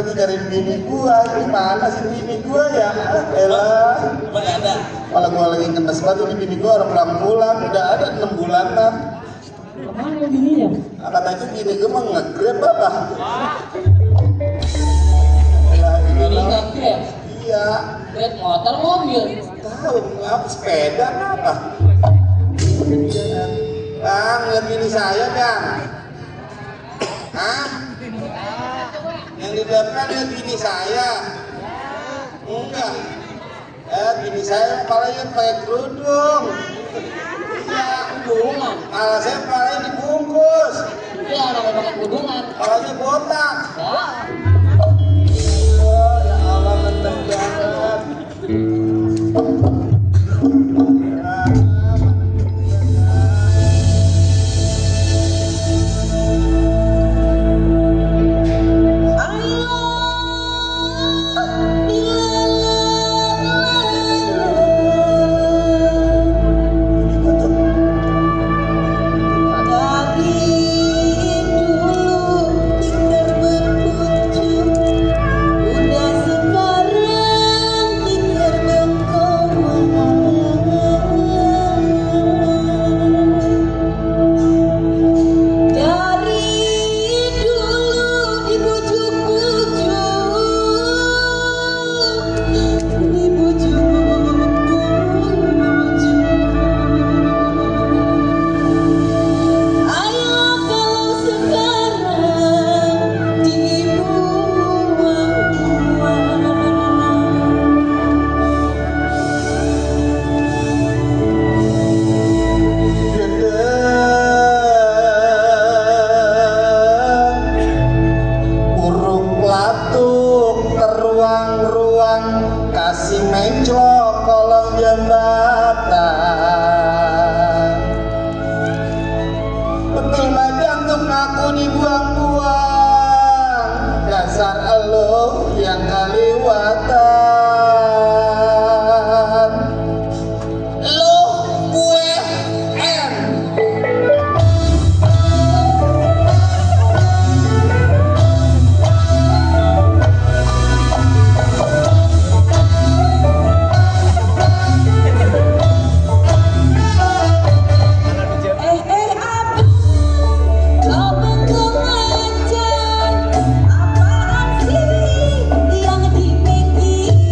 lagi cari bini gua. Gimana sih bini gua ya? Elah. Emang ada? Kalau gua lagi ngenes banget ini bini gua orang pulang. Udah ada 6 bulanan. Kemana bininya? Kata itu bini gua mah nge-grab apa? Elah ini Bini lah. nge-grab? Iya. Grab motor mobil? Tahu apa sepeda apa? Bang, lihat bini saya bang. Hah? Yang di depan lihat bini saya? Enggak. Bini saya kepalanya pakai kerudung. Iya. Kerudungan? Kepala saya kepalanya dibungkus. Iya, namanya pakai kerudungan. Kepalanya botak. Ya. Ya Allah, menteng banget. Kasih menclok kolong jembatan, betul lah jantung aku dibuang-buang, dasar elo yang kaliwatan. Lo gue en Apaan sih yang dipikir?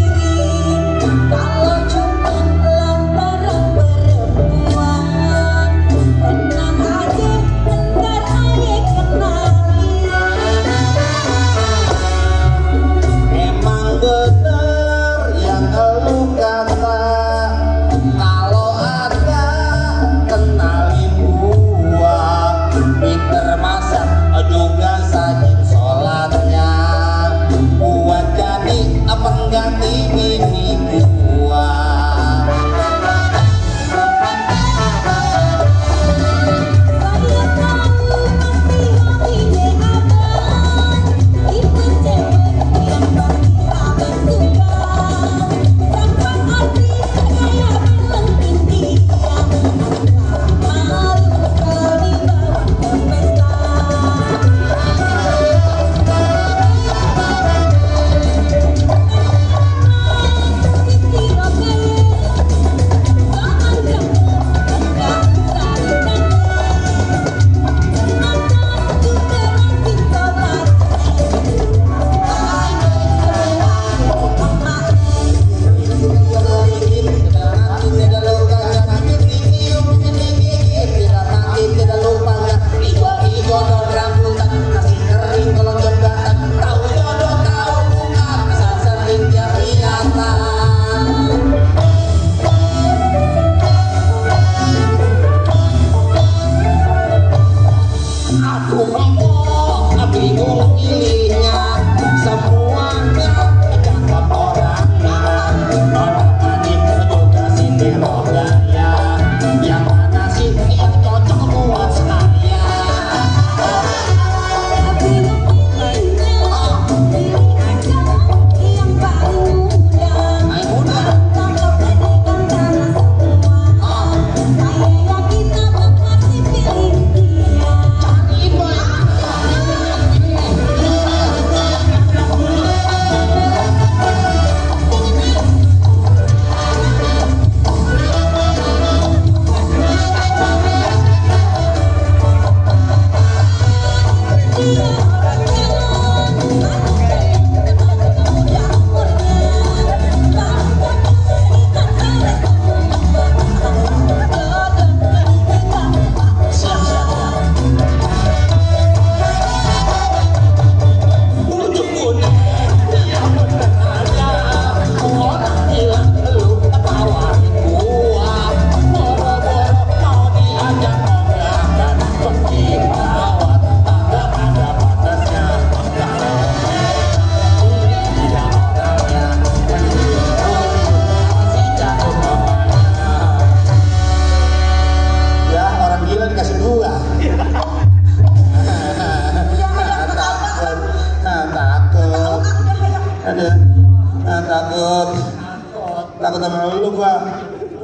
takut sama lu gua.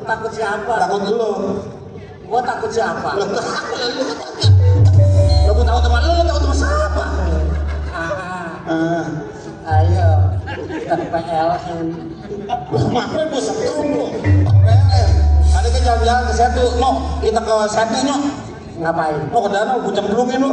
Takut siapa? Takut lu. Gua takut siapa? Lu takut sama lu takut sama siapa? Ayo, kita PLN. Ngapain bos ketemu? PLN. Ada ke jalan-jalan ke Setu, no. Kita ke Setu, no. Ngapain? Mau ke danau, gue cemplungin lu.